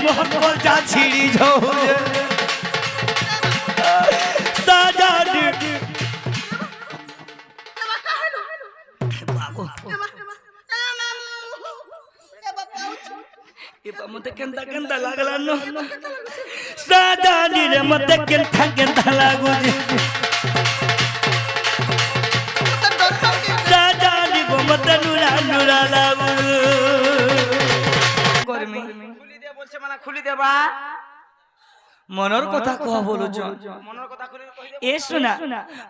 मोहन को जा छिड़ी जाऊजे साजानी बाबू ये मते केंदा केंदा लागला न साजानी रे मते केंदा केंदा लागुजे साजानी गो मते नुरा नुरा लागु करमी खुली दे बोलছে মানে খুলি দেবা মনৰ কথা কহ বলুছ মনৰ কথা খুলি কই দে এ শুনা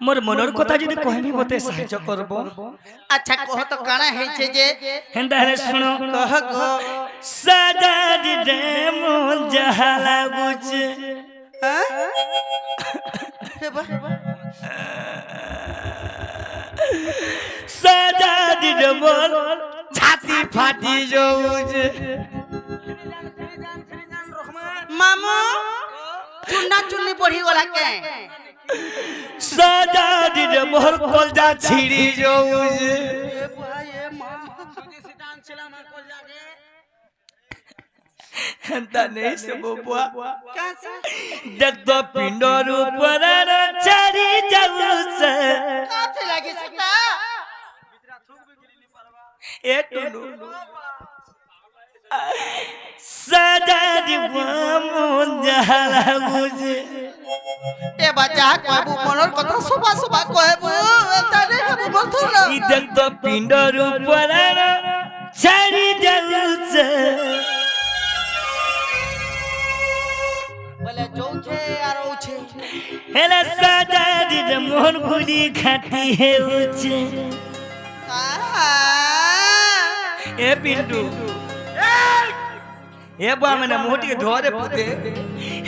মোর মনৰ কথা যদি কহমি মতে সাহায্য করব আচ্ছা কহ তো কানা হইছে যে হেন্দা রে শুনো কহ কহ সাজানি রে মন যাহা লাগুছে হ্যাঁ সাজানি রে মন ছাতি ফাটি যাউছে মামু চুন্না চুন্নি পড়ি গলা কে সাজানি রে মোর কলজা ছিড়ি যাউছে এ ভাই এ মামা সুজি সিটান ছিলাম আর কল জাগে হেন্দা নেই সে ববুয়া কাছে দেখ তো পিণ্ডর উপরে ছাড়ি যাউছে কাছে লাগি সেটা এ টুনু সাজানি মন যাহা লাগুছে এ বাজা কইবু মনের কথা সবা সবা কইবু তারে হবু বলতো না ই দেখ তো পিণ্ডর উপরে ছাড়ি যাউছে বলে যৌছে আর ওছে হেলা সাজানি রে মোহন গুলি খাটি হেউছে এ পিন্টু এ বুয়া মানে মোটি ধরে পুতে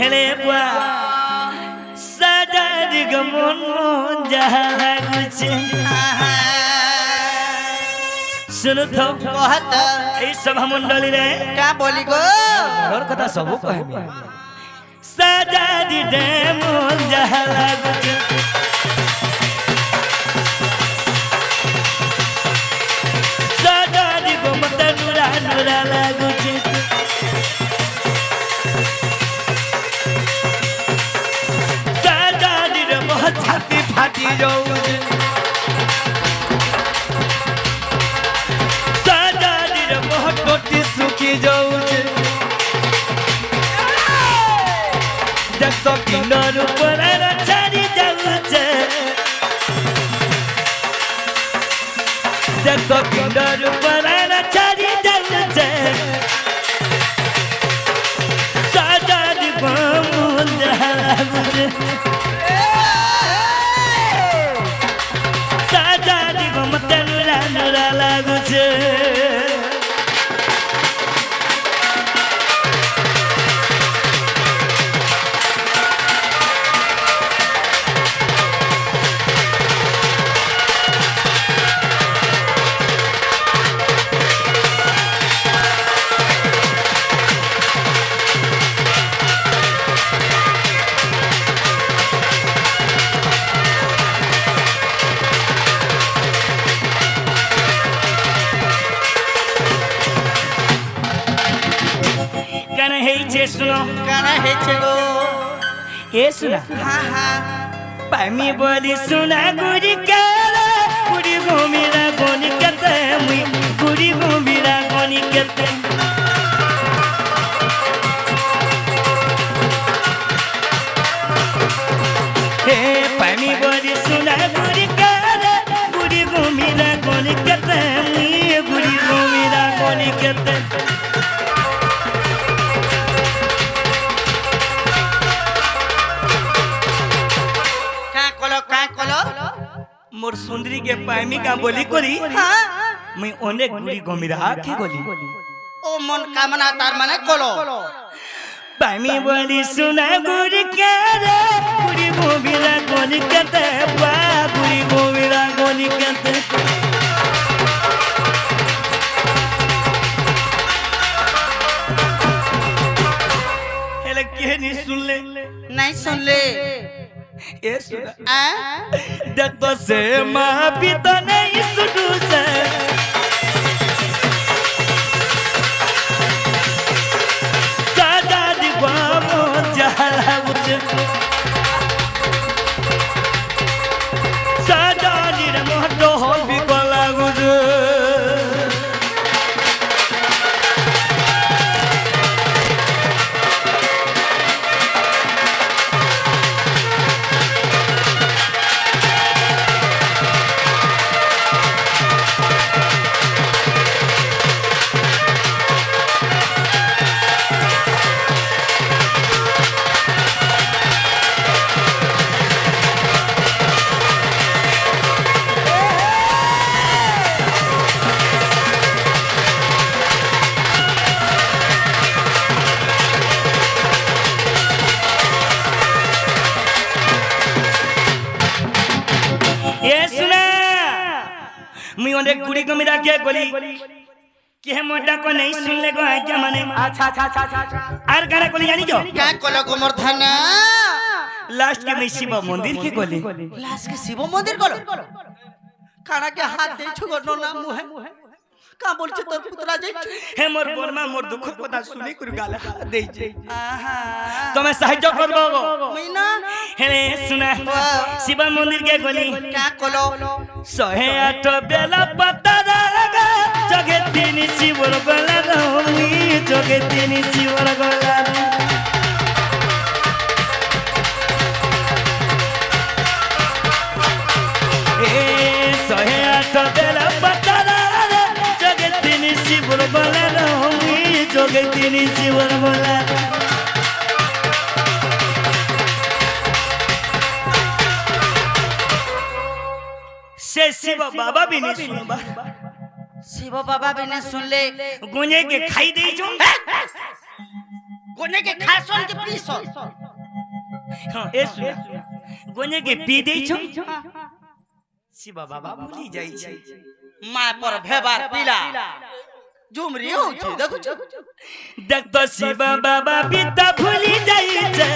হেলে বুয়া সাজানি গে মন মন যাহা লাগুছে শুনো তো কহত এই সভা মণ্ডলী রে কা বলি গো মোর কথা সবু কহবি সাজানি রে মন যাহা লাগুছে সাজানি গো মতে নুরা নুরা লাগুছে সাজানি রে মোহ ছাতি ফাটি যাউছে সাজানি রে মোহ টটি শুকি যাউছে দেখ তো পিণ্ডর উপরে ছাড়ি যাউছে দেখ তো পিণ্ডর উপরে ছাড়ি যাউছে সাজানি মন যাহা লাগুছে সাজানি গো মতে নুরা নুরা লাগুছে কেন হেইছে শুনো কানা হইছে গো এ শুনা হ্যাঁ হ্যাঁ পামি বলি শুনা গুড়ি কেলা গুড়ি ঘুমিরা গনি কেতে মুই গুড়ি ঘুমিরা গনি কেতে হে পামি বলি শুনা গুড়ি কেলা গুড়ি ঘুমিরা গনি কেতে মুই গুড়ি ঘুমিরা গনি কেতে কা কলো मोर सुंदरी के पामी का बोली करी হ্যাঁ मैं अनेक गुड़ी गमिरा के गली ও মন কামনা তার মানে কলো पामी बोली सुना गुड़ी के रे गुड़ी गमिरा गनी केते बा गुड़ी गमिरा गनी केते हेले के नहीं सुन ले नहीं सुन ले ए सुना आ देख तो से मां भी तो नहीं सुनू से साजा অনেক গুড়ি কমি রাখিয়া গলি কে মোটা को नहीं सुन ले गो क्या माने अच्छा अच्छा अच्छा अच्छा আর গানা কলি জানি जो क्या कोलो कुमार थाना लास्ट के में शिव मंदिर के गली लास्ट के शिव मंदिर कोलो काना के हाथ दे छुगो नो ना मुह का बोलछे तोर पुत्रा जाई हे मोर बोलमा मोर दुख কথা শুনি করে গালা দেই যে आहा তুমি সাহায্য করবো মইনা হে শুনা শিব মন্দির के गली क्या कोलो 108 বেলা পাতারা লাগা জগে তিনি শিবর গলা রমি জগে তিনি শিবর গলা এ 108 বেলা পাতারা জগে তিনি শিবর গলা রমি জগে তিনি শিবর গলা से शिव बाबा भी नहीं सुनबा शिव बाबा भी ने सुन ले गुने के खाई दे जो गोने के खासोन के पीसोन हां ए सुना गुने के पी दे जो शिव बाबा भूली जाई छै मां पर भेबार पीला झुमरी होछे देखो देख तो शिव बाबा भी त भूली जाई छै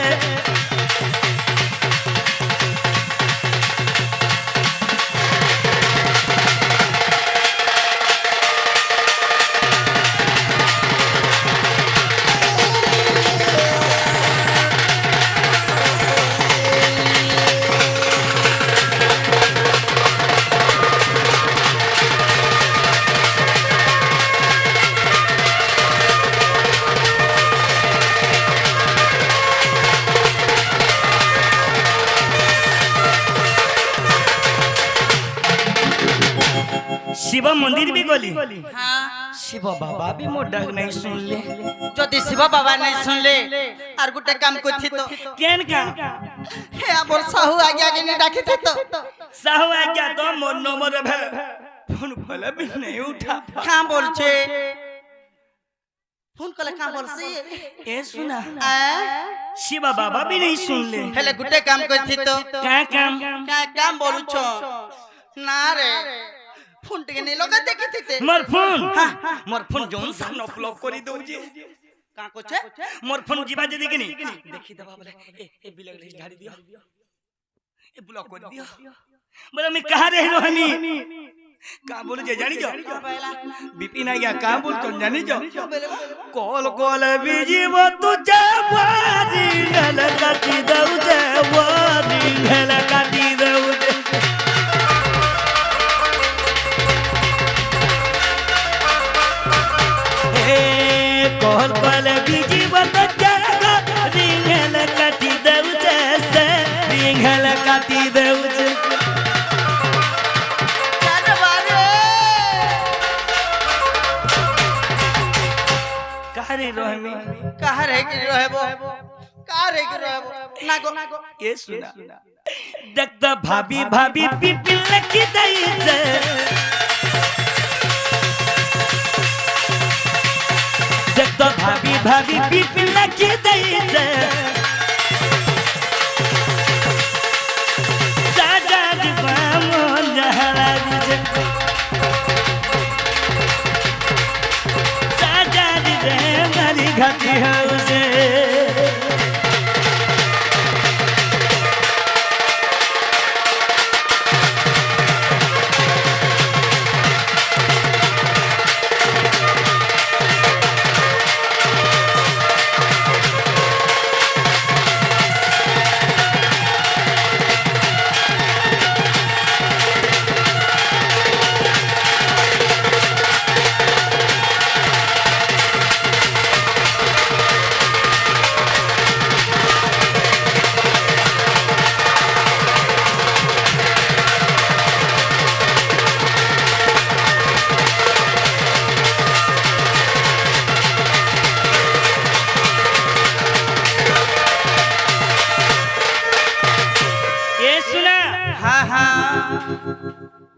शिव मंदिर भी गली हां शिव बाबा भी मोर डाक नहीं सुन ले जदि शिव बाबा नहीं सुन ले और गुटे काम करथि तो केन का हे आबर साहू आगे आगे नहीं डाकी थे तो साहू आ गया तो मोर नंबर भे फोन भला भी नहीं उठा का बोलछे फोन कले का बोलसी ए सुना आ शिव बाबा भी नहीं सुन ले हेले गुटे काम करथि तो क्या काम का काम बोलुछो ना रे फोन टिके नहीं लगा देखि थी मोर फोन जोन सा न ब्लॉक करी दउ जे का कोछे मोर फोन जीवा जे देखि नहीं देखि दबा बोले ए बिलग लिस्ट ढाड़ी दियो ए ब्लॉक कर दियो बोले मैं कहां रह रहनी का बोल जे जानी जो बिपिन आ गया का बोल तो जानी जो कॉल कॉल बिजीव तू जवानी गल काटी दउ जे वानी गल काटी दउ जे कॉल कॉल बिजीव तू जगा रिंगल काटी दउ जे से रिंगल काटी दउ जे कहा रे कि रहबो ना गो ये सुना देख तो भाभी भाभी पिपिल लकी दई से देख तो भाभी भाभी पिपिल लकी दई से साजा जुबा मोन जहरा जे साजा दे मारी घाटी हाउसे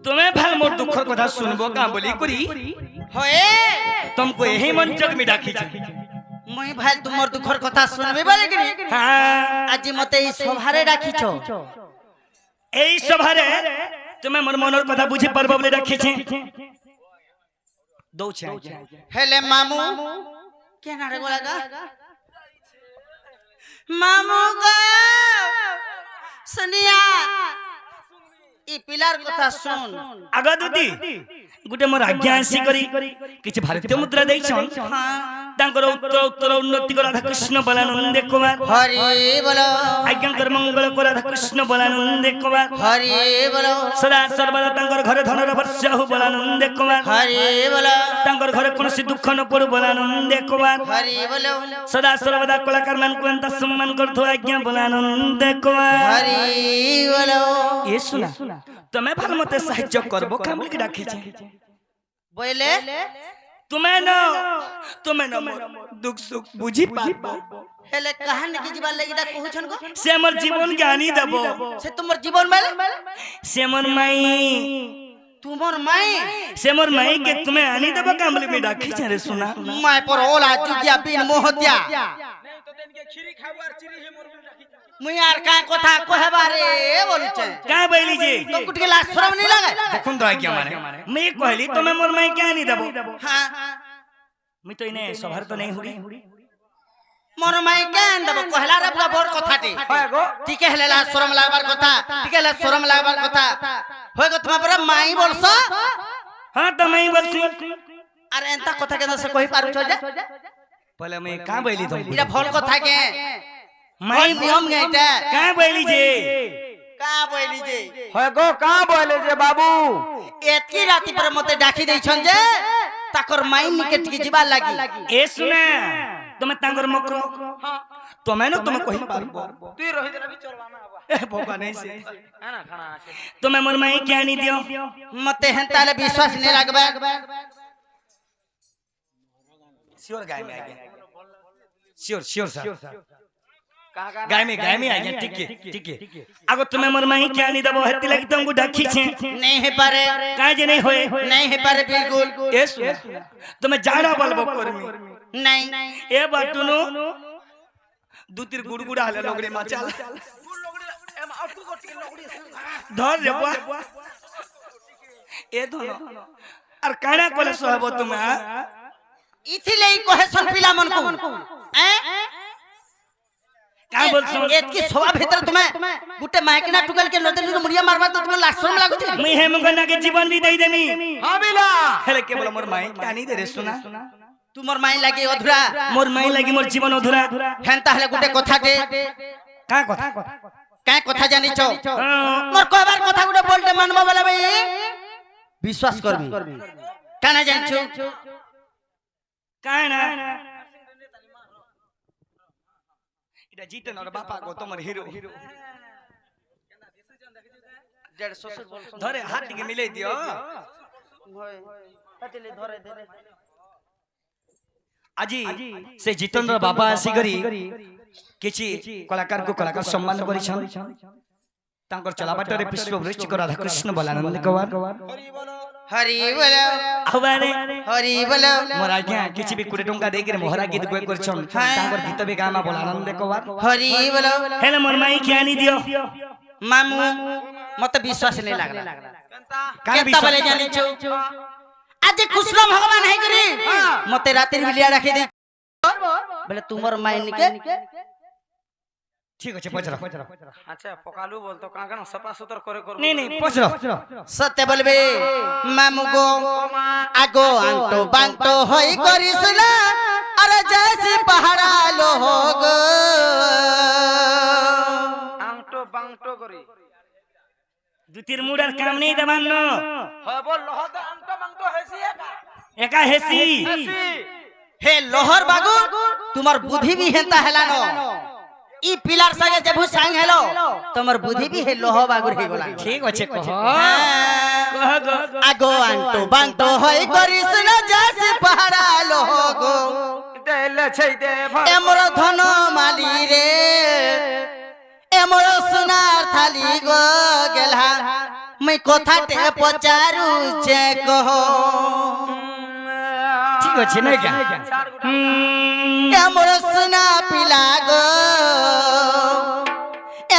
तुम्हें भल मोर दुखर कथा सुनबो का बोली करी होए तुमको यही मंचक में डाकी छी मुई भाई तुमर दुखर कथा सुनबे बोले कि हां आज मते ई सभारे डाकीछो এই সভারে তুমি মোর মনের কথা বুঝি পারবো বলে রাখিছে দৌছে হেলে মামু কেন রে গোলা গা মামু গো সোনিয়া ই পিলার কথা শুন আগা দুদি গুটে মোর আজ্ঞা আসি করি কিছু ভারতীয় মুদ্রা দেইছন তাঙ্কর উত্তর উন্নতি করা রাধা কৃষ্ণ বলানন্দে কুমার হরি বলো আজ্ঞাঙ্কর মঙ্গল করা রাধা কৃষ্ণ বলানন্দে কুমার হরি বলো সদা সর্বদা তাঙ্কর ঘরে ধনর বর্ষা হু বলানন্দে কুমার হরি বলো তাঙ্কর ঘরে কোনসি দুঃখ ন পড়ু বলানন্দে কুমার হরি বলো সদা সর্বদা কলাকার মান কুন্ত সম্মান করতো আজ্ঞা বলানন্দে কুমার হরি বলো এ শুনা তুমি ভালো মতে সাহায্য করবো কামল কি ডাকিছে বইলে তুমি ন দুঃখ সুখ বুঝি পারবা হেলে কাহানি কি জীবন লাগি ডাক কহুছন গো সে আমার জীবন জ্ঞানী দেব সে তোমার জীবন মেলে সে আমার মাই তোমার মাই সে আমার মাই কে তুমি আনি দেব কামল কি ডাকিছে রে শুনা মাই পর ওলা চুকিয়া বিন মোহতিয়া মুই আর কা কথা কহেবা রে বলছে কা বইলি যে তো কুটি লাশ শরম নি লাগে দেখুন তো আজ্ঞা মানে মই কইলি তুমি মোর মাই কে আনি দেব হ্যাঁ মই তো ইনে সভার তো নাই হুড়ি মোর মাই কেন দেব কহলা রে বড় কথাটি ঠিক হেলে লাশ শরম লাগবার কথা ঠিক হেলে শরম লাগবার কথা হই গো তোমার পরে মাই বলছো হ্যাঁ তুমি বলছি আর এন্তা কথা কেন সে কই পারু ছ যে বলে মই কা বইলি তুমি এটা ভল কথা কে মাই নিয়ম গে এটা কা বইলি যে কা বইলি যে হয় গো কা বলে যে বাবু এতকি রাতি পরে মতে ডাকি দেইছন যে তাকর মাইন নিকে টিকে জিবার লাগি এ শুনা তুমি তাঙ্গর মক্র তুমি না তুমি কই পারবো তুই রহি দেনা বি চলবা না বাবা এ ভগবান এসে না খানা আছে তুমি মোর মাই কে আনি দিও মতে হেনতালে বিশ্বাস নে লাগবে श्योर गाय में आ गया श्योर श्योर सर कहां का गाय में आ गया ठीक है अगर तुम्हें मोर माई क्या नहीं दबो हत्ती लगी तुमको डाकी छे नहीं है पारे काहे जे नहीं होए नहीं है पारे बिल्कुल ए सुना तुम्हें जाड़ा बोलबो करमी नहीं ए बाटुनो दू तीर गुड़गुड़ा हले लोगड़े माचाल धर रे बुआ ए धनो और काना कोले सोहबो तुम्हें इथिले कहेसन पिला मन को का बोलछो एतकी सभा भीतर तुम्हें गुटे माइकना टुकल के नदली मुड़िया मारबा तो तुम्हें लाशरम लागु छै मैं हे मगना के जीवन भी दई देनी हां बिला हेले के बोल मोर माई कानी दे रे सुना तुमर माई लागे अधूरा मोर माई लगी मोर जीवन अधूरा हेन ताहले गुटे कथा दे का कथा काय कथा जानि छ मोर कहबार कथा गुटे बोलते मानबा वाला भाई विश्वास करबी काना जानि छ काना इटा जीतन और बापा को तमर हीरो डेढ़ ससुर बोलसन धरे हाथ के मिले दियो हतिले धरे दे আজি से जितेंद्र बाबा आसी करी किछि कलाकार को कलाकार सम्मान करिछन तांकर चलाबाटरे पुष्पवृष्टि को राधा कृष्ण बलानंद कुमार हरि बोलो हवारे हरि बोलो मोर आज्ञा किछि भी 20 टंका देके मोहरा गीत गय करछन तांकर गीत भी गामा बलानंद कुमार हरि बोलो हेले मोर माई के आनी दियो मामू मते विश्वास नहीं लागला काहे केता बोले जानि छ आज कृष्ण भगवान है करी मते रातिर बिलिया राखी दे बोले तुमर माइन के ठीक है पचरा अच्छा पकालू बोल तो कहां का सपा सुतर करे कर नहीं पचरा सत्य बोलबे मामू गो आगो आंटो बांटो होई करिसला अरे जैसे पहाड़ा लो हो गो आंगटो बांगटो करी दु तीर मुड़र काम नहीं दबानो হয় বল লহ তো আংটো বাংটো হেসি एका हेसी हे लोहर बागु तुमर बुद्धि भी हेता हेलानो ई पिलार संगे जेबु संग हेलो तुमर बुद्धि भी हे लोह बागु हे गोला ठीक अच्छे कह गो आगो आंटो बांटो होई करिस न जैसे पहाड़ा लोह गो দেলে छै দে एमरो धन माली रे एमरो सोनार थाली गो गेला मैं कथाटे पचारू जे कहो ठीक अच्छे नहीं क्या एमरो सोना पिला गो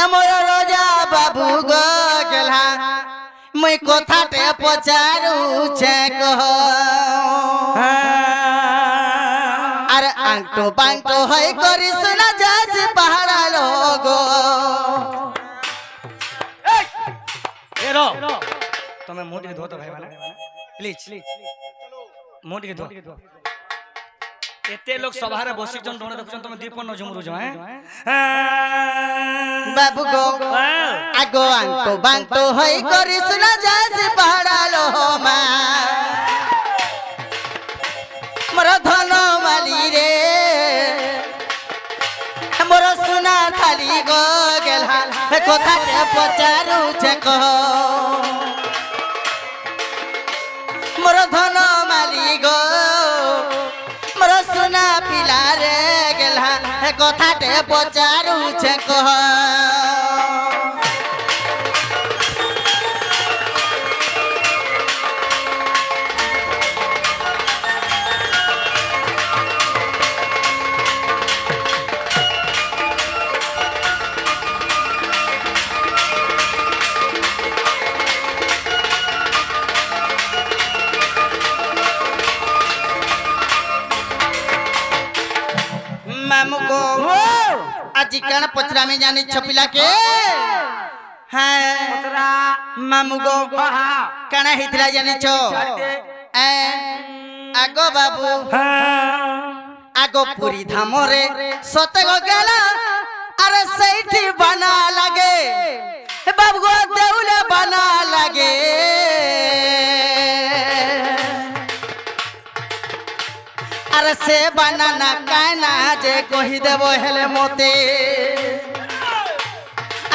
एमरो रोजा बाबू गो गेला मैं কথাতে পচারুছে কহ আর আংটো বাংটো হয়ে করিস না যাস পাহাড়া লোগ এরো তুমি মুখ টিকে ধো তো ভাই মানে প্লিজ মুখ টিকে ধো এতে লোক সভারে বসিছন তোমরা দেখছন তুমি দীপন্ন ঝুমরুছ বাবু গো আগো আংটো বাংটো হয়ে করিস না যাস পাহাড়া লোমা মোর ধন মালি রে মোর সোনা থালি গো গেলা কথাতে পচারুছে কহ মোর ধন মালি গো মোর সোনা পিলা রে গেলা কথাতে পচারুছে কহ मामुगो आज कण पचरा में जानी छपिला के हां मामुगो कण हितला जानी छो आगो बाबू आगो पूरी धामरे सते गो गेला अरे सैठी बना लागे बाबू गो देउले बना लागे अरे से बनाना काना जे कही देबो हेले मोते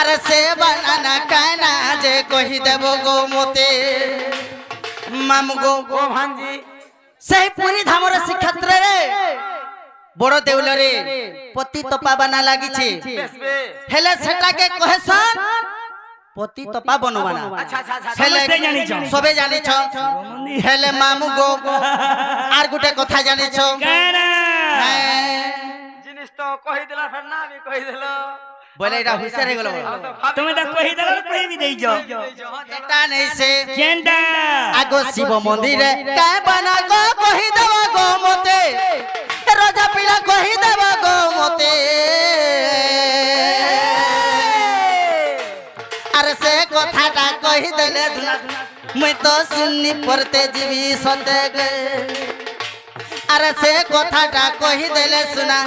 अरे से बनाना काना जे कही देबो गो मोते मामू गो भांजी सही पूरी धामर श्रीक्षेत्र रे बड़ देउल रे पति तपा बना लागी छे हेले सेटा के कहेसन पति तपा बनवाना हेले सबे जानि छ हेले मामू गो आर गुटे कथा जानि छ जिनिस तो कहि देला फेर ना भी कहि देलो बोले एटा हुसर हे गेलो তুমি তো কই দেলা কই বি দেই যাও एटा नहीं से কেনটা आगो शिव मंदिर रे काय बना गो कहि देबा गो मोते राजा पिला कहि देबा गो मोते अरे से कथाटा कहि देले मैं तो सुननी पड़ते जीवी सते गे अरे से कथाटा कहि देले सुना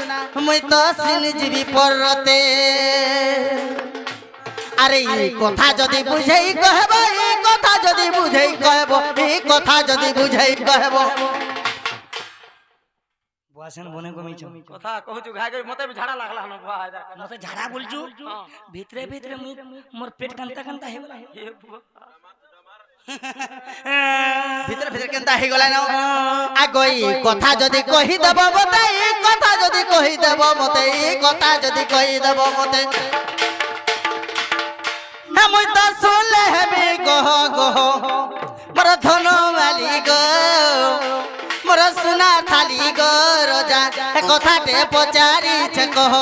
मैं तो सुनी जीवी पड़ते अरे ई कथा जदी बुझेई कहबो ई कथा जदी बुझेई कहबो ई कथा जदी बुझेई कहबो বুয়াছেন বনে কমিছো কথা কহুচু ঘাই গই মতে ঝাড়া লাগলা ন বুয়া আইদা মতে ঝাড়া বলছু ভিতরে ভিতরে মোর পেট কান্তা কান্তা হে গলা ভিতরে ভিতরে কেনতা হে গলা না আগই কথা যদি কহি দেব মতে এই কথা যদি কহি দেব মতে এই কথা যদি কহি দেব মতে মই তো শুনলে হেবি গহ গহ মোর ধন মালি গো মোর সোনা থালি গো রোজা কথাতে পচারিছে কহ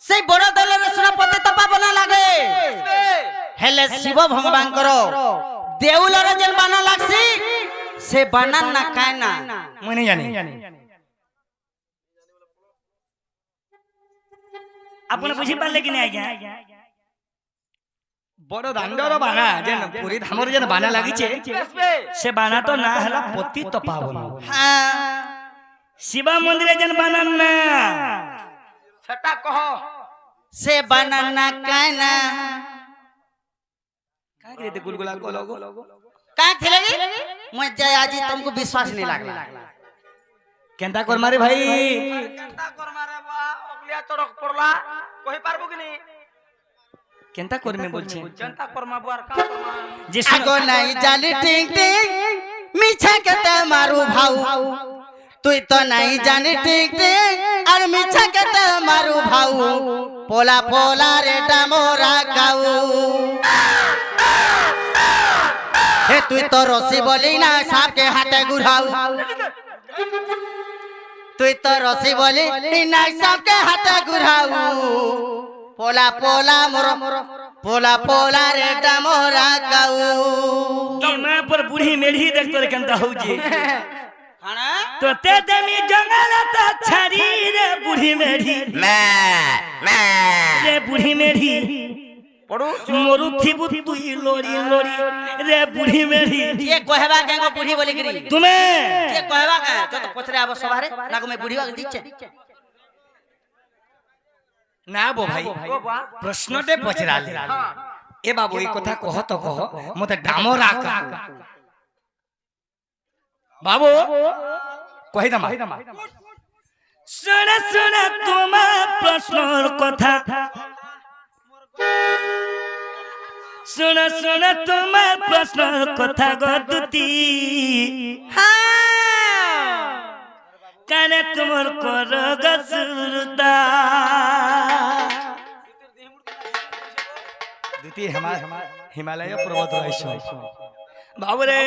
সেই বড় দলের সেনাপতি তপা বনা লাগে হেলে শিব ভগবানଙ୍କର দেউলর যেন বানা লাগছি সে বানান না কায় না মই নাই জানি আপনি বুঝি পারলে কি না আজ্ঞা বড় দাণ্ডর বানা যেন পুরী ধামর যেন বানা লাগিছে সে বানা তো না হলা পতি তপা বনা হ্যাঁ শিবা মন্দিরে যেন বানান না সেটা কহ से बनाना काना का करे ते गुलगुला को लोगो का खेलेगी मुझे आज तुमको विश्वास नहीं लगला केंता कर मारे भाई কেনটা কর মারে বুয়া অগলিয়া চড়ক পড়লা কহি পারবো কি নি केंता कर में बोलछे जनता কর্মা বুয়ার কাম কর্মা जे आगो नहीं जानी टिंग टिंग मीछा के ते मारू भाऊ तू तो नहीं जानी टिंग टिंग আর মিছা কেতে মারু ভাউ পোলা পোলা রে ডামরা গাউ হে তুই তো রসি বলি না সাপকে হাতে ঘুরাও তুই তো রসি বলি না সাপকে হাতে ঘুরাও পোলা পোলা মোর পোলা পোলা রে ডামরা গাউ तमे पर बूढ़ी मेढ़ी देख तोरे केनता होउजी तो ते देमी जंगल त छरी रे बूढ़ी मेढ़ी रे बूढ़ी मेढ़ी पड़ू मोरू थिबु तुई लोरी लोरी रे बूढ़ी मेढ़ी ये कहवा के गो बूढ़ी बोली गिरी तुमे ये कहवा के जो तो पछरे आबो सवारे लागो में बूढ़ी वाके दीचे ना बो भाई प्रश्नटे पचराले ए बाबू ए कथा कह तो कह मते डामरा का बाबू कहि दमा सुन सुन तुम प्रश्नर कथा सुन सुन तुम प्रश्नर कथा गदुती काने तुमर कर गसुरदा दुती हिमालय पर्वत रहस्य बाबू रे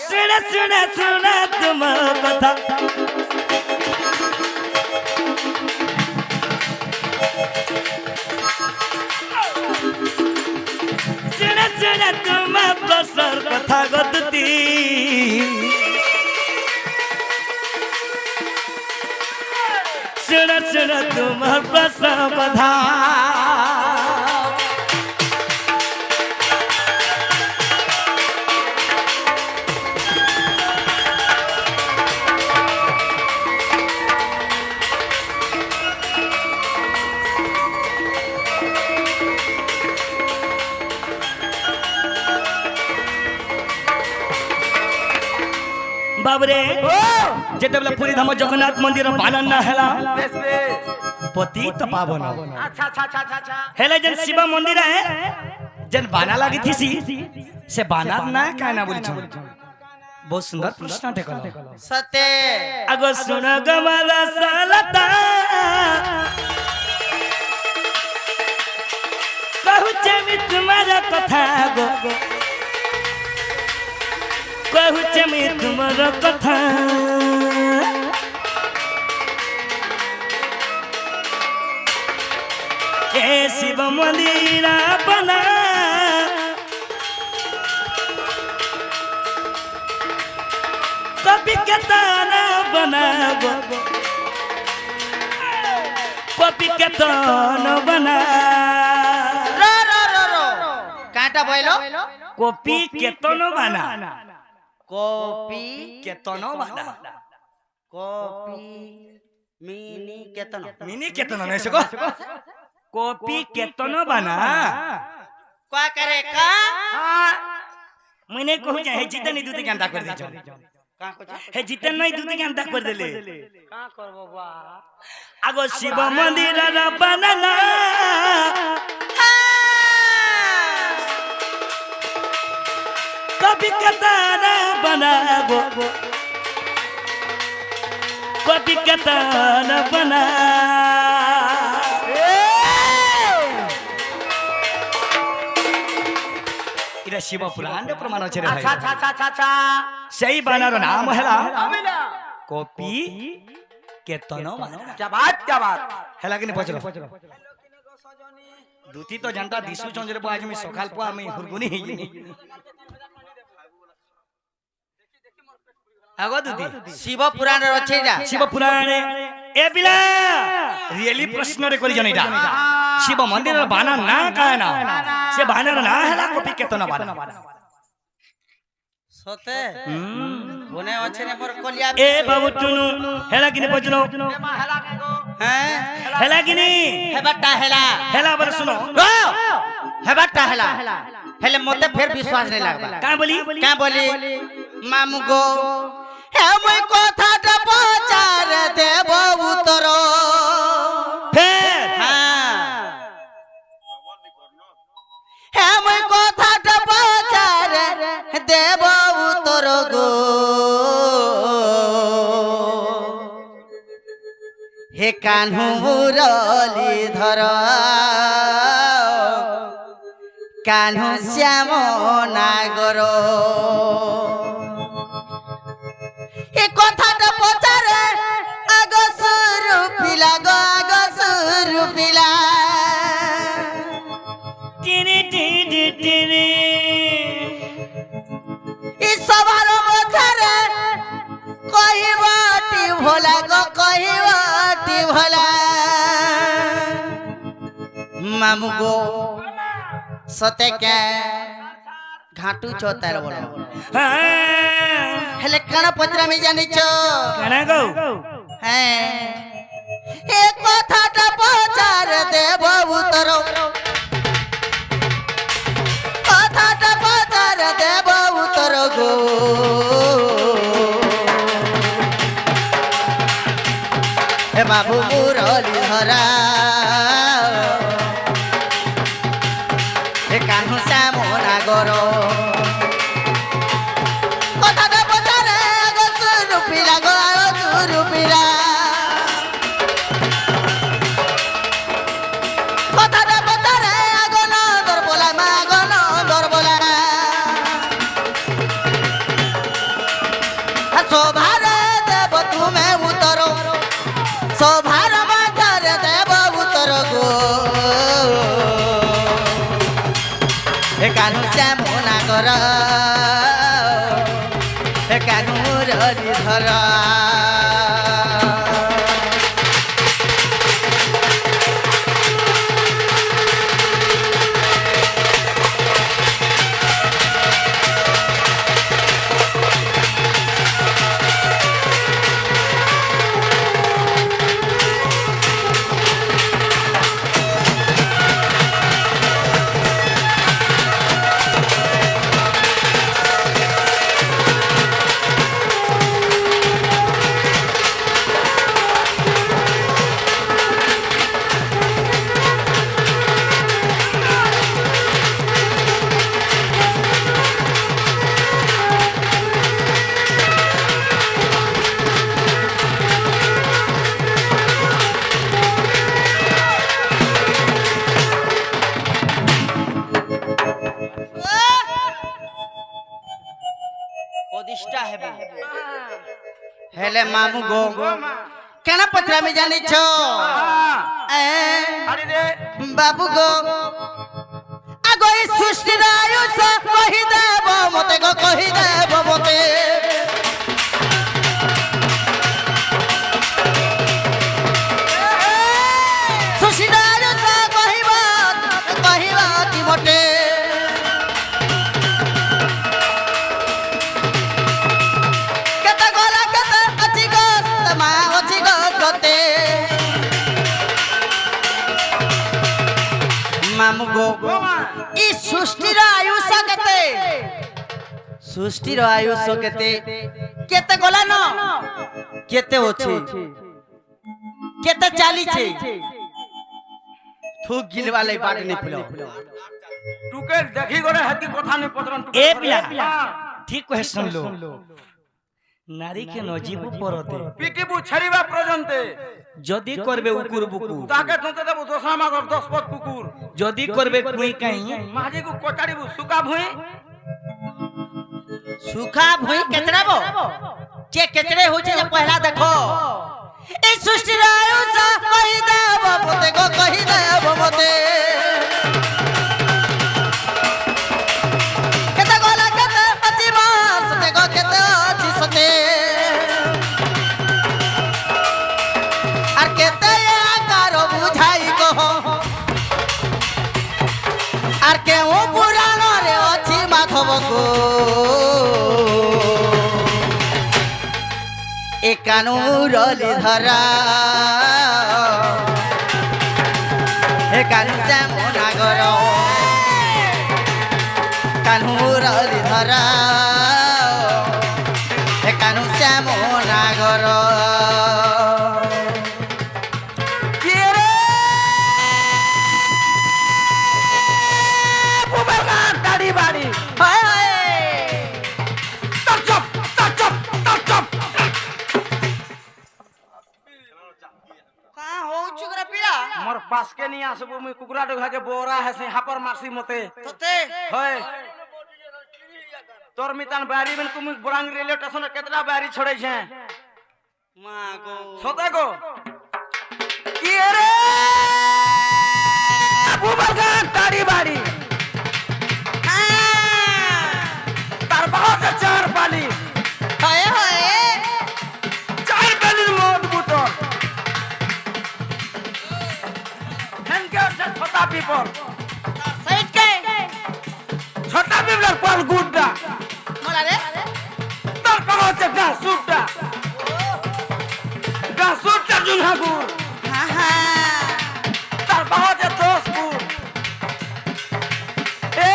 सुन सुन सुन तुम कथा सुन सुन तुम प्रश्नर कथा गदुती सुन सुन तुम प्रश्न कथा बाबरे जेते बेला पुरी धाम जगन्नाथ मंदिर बानन ना हेला बेस बेस पतित पावन अच्छा अच्छा अच्छा अच्छा अच्छा हेला जन शिव मंदिर है जन बाना लागी थीसी से बाना ना काय ना बोली बहुत सुंदर प्रश्न टेकल सते अगो सुन गमला सालता कहू चमी तुम्हारा कथा गो कहू चमी तुम्हारा कथा ए शिव मंदिर बना कभी के ताना बनाबो कभी के ताना बना रो रो रो रो काटा बोलो कॉपी केतनो बना कॉपी केतनो बना कॉपी मिनी केतन मिनी केतनो नहीं सको कॉपी केतनो बना का करे का मैंने कहू चाहे जितने नहीं दूध गंदा कर दीजो का को हे जितने नहीं दूध गंदा कर देले का करबो बा आगो शिव मंदिर रा बनला कभी कताना बनाबो कभी कताना बना इरा शिव पुराण प्रमाण छे रे भाई अच्छा अच्छा अच्छा अच्छा सही बानार नाम हैला अमिला कॉपी केतनो बना क्या बात हैला कि नहीं पचलो दूती तो जनता दिसु चंजरे बो आज में सकाल पो आमी हुरगुनी हिनी आगो दूती शिव पुराण रचेडा शिव पुराण ए बिला रियली प्रश्न रे करी जनिटा शिव मंदिर बाना ना काना से बानर ना हैला कॉपी केतनो बाना सते बने अच्छे ने पर कलिया ए बाबू टुनु हैला कि नहीं पचलो एमा हला के गो हैं हैला कि नहीं हेबाटा हेला हैला बर सुनो हेबाटा हेला हेले मते फिर विश्वास नहीं लागबा का बोली क्या बोली मामू गो हे মই কথাটা পচার দেব উত্তর फिर হ্যাঁ হে মই কথাটা পচার দেব উত্তর গো হে কানু মুরলি ধর কানু শ্যাম নাগর এ কথাটা পচারে আগ সুরু পিলা গো আগ সুরু পিলা টিনি টিনি টিনি ই সবার মধ্যে কহিবাটি ভোলা গো কহিবাটি ভোলা মামু গো সতে কে ঘাটু চতার বড় হেলে কাণ পচরামি জানিছ কেন গো হ্যাঁ এ কথাটা পচার দেব উত্তর কথাটা পচার দেব উত্তর গো হে বাবু মুরলি ধরা হে কানু শ্যাম নাগর কথাটা পচারে গো সুরু পিলা গো সুরু পিলা কথাটা পচারে গো নন্দর বলা মা গো নন্দর বলা শোভারে দেব তুমি উত্তর শোভার মাঝারে দেব উত্তর গো হে কানু শ্যাম নাগর হে কানু মুরলি ধর প্রতিষ্ঠা হেবে হেলে মামু গো কেন পচরামি জানিছ বাবু গো আগ এই সৃষ্টির আয়ুষ কহি দেব মতে গো কহি দেব মতে সৃষ্টির আয়ুষ কহিবা কহিবা কি মতে কেতে গলা কেতে অছি গো মা অছি গো গতে মামু গো ই সৃষ্টির আয়ুষ কেতে সৃষ্টির আয়ুষ কেতে কেতে গলা ন কেতে অছি কেতে চালিছে থুক গিলবালে বাট নি পিলো টুকে দেখি গরে হাতি কথা নি পত্রন এ পিলা ঠিক কহে শুনলো নারী কে নজিবু পরতে পিটিবু ছড়িবা পর্যন্তে যদি করবে উকুর বুকুর তাকে তুতে দেবু দশা মাগর 10 পদ কুকুর যদি করবে কুই কাই মাঝি কু কোটাড়িবু সুকা ভুই সুখা ভুই কেতরাবো যে কেতরে হচ্ছে যে পহলা দেখো এই সৃষ্টির আয়ুষ কহি দেব মতে গো কহি দেব মতে কেতে গলা কেতে অছি মাস সতে গো কেতে অছি সতে আর কেতে আকার বুঝাই গো আর কেউ পুরাণ রে অছি মাধব গো এ কানু মুরলি ধরা হে কানু শ্যাম নাগর কানু মুরলি ধরা হে কানু শ্যাম নাগর দাড়ি বাড়ি হায় হায় বাসকে নিয়ে আসবো মুই কুকুরা ঢোকাকে বোরা হেসে হাপর মারছি মতে তোতে হয় তোর মিতান বাড়ি বেন তুমি বরাং রেলওয়ে স্টেশনে কেতলা বাড়ি ছড়াইছে মা গো সতে গো কি রে বুবাগান তাড়ি বাড়ি তার বাহাতে চার পালি হয় হয় চার পালির মদ বুতল হেনকে হচ্ছে ছোটা পিপল সাইড কে ছোটা পিপলের পল গুড্ডা মোলা রে তার পালা হচ্ছে গাছুটটা গাছুটটা জুনহাগুর হ্যাঁ হ্যাঁ তার বাহাতে 10 ফুট এ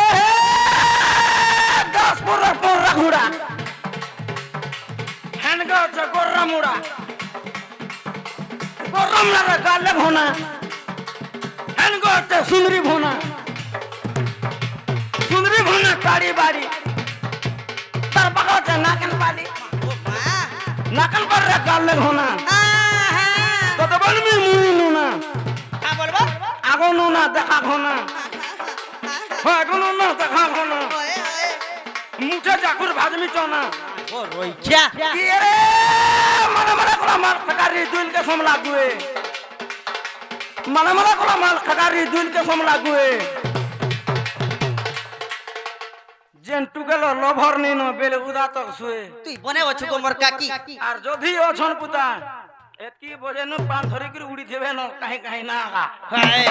10 ফুটের পর ঘোড়া হেনকে হচ্ছে গোর্রা মুড়া গোর্রা মুড়ার গালে ভোনা হেনকে হচ্ছে সুন্দরী ভোনা সুন্দরী ভোনা কাড়ি বাড়ি তার বাবা হচ্ছে নাকেন বাড়ি ও মা নাকেন করে গালে ভোনা হ্যাঁ হ্যাঁ কত বলবি মুই নুনা কা বলবো আগো নুনা দেখা ঘনা হ্যাঁ আগো নুনা দেখা ঘনা হয় হয় মুঠে চাকুর ভাজমি চনা ও রইছা কি রে মানে মানে কোলা মাল খাকারি দুইনকে সমলা গুয়ে মানে মানে কোলা মাল খাকারি দুইনকে সমলা গুয়ে জেন্টু গেল লভর নিন বেলে উদা তক শুয়ে তুই বনে অছু গো মোর কাকি আর যদি অছন পুতা এতকি বজে ন পান ধরে করে উড়ি দেবে ন কাহি কাহি না আগা হয়